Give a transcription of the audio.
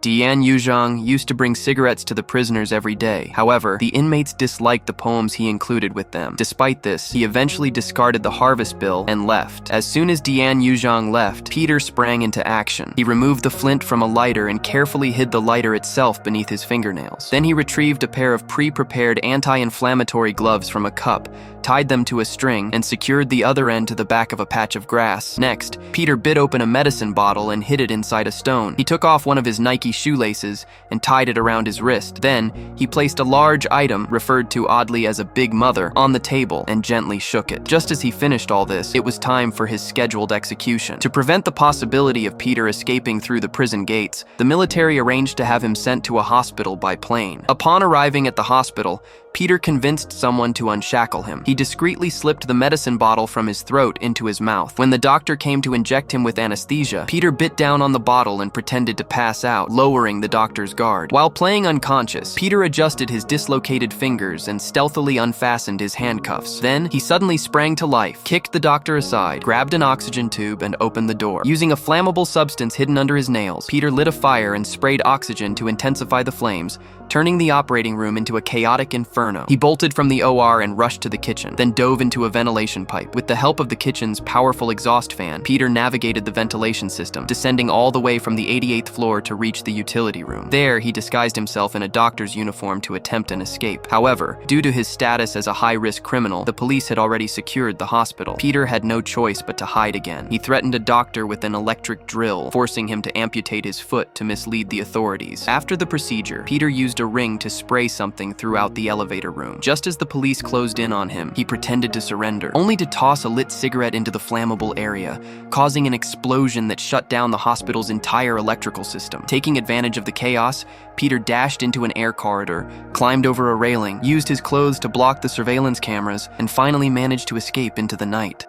Dian Yuzhang used to bring cigarettes to the prisoners every day. However, the inmates disliked the poems he included with them. Despite this, he eventually discarded the harvest bill and left. As soon as Dian Yuzhang left, Peter sprang into action. He removed the flint from a lighter and carefully hid the lighter itself beneath his fingernails. Then he retrieved a pair of pre-prepared anti-inflammatory gloves from a cup, tied them to a string, and secured the other end to the back of a patch of grass. Next, Peter bit open a medicine bottle and hid it inside a stone. He took off one of his Nike shoelaces and tied it around his wrist. Then, he placed a large item, referred to oddly as a big mother, on the table and gently shook it. Just as he finished all this, it was time for his scheduled execution. To prevent the possibility of Peter escaping through the prison gates, the military arranged to have him sent to a hospital by plane. Upon arriving at the hospital, Peter convinced someone to unshackle him. He discreetly slipped the medicine bottle from his throat into his mouth. When the doctor came to inject him with anesthesia, Peter bit down on the bottle and pretended to pass out, lowering the doctor's guard. While playing unconscious, Peter adjusted his dislocated fingers and stealthily unfastened his handcuffs. Then, he suddenly sprang to life, kicked the doctor aside, grabbed an oxygen tube, and opened the door. Using a flammable substance hidden under his nails, Peter lit a fire and sprayed oxygen to intensify the flames, turning the operating room into a chaotic inferno. He bolted from the OR and rushed to the kitchen, then dove into a ventilation pipe. With the help of the kitchen's powerful exhaust fan, Peter navigated the ventilation system, descending all the way from the 88th floor to reach the utility room. There, he disguised himself in a doctor's uniform to attempt an escape. However, due to his status as a high-risk criminal, the police had already secured the hospital. Peter had no choice but to hide again. He threatened a doctor with an electric drill, forcing him to amputate his foot to mislead the authorities. After the procedure, Peter used a ring to spray something throughout the elevator room. Just as the police closed in on him, he pretended to surrender, only to toss a lit cigarette into the flammable area, causing an explosion that shut down the hospital's entire electrical system. Taking advantage of the chaos, Peter dashed into an air corridor, climbed over a railing, used his clothes to block the surveillance cameras, and finally managed to escape into the night.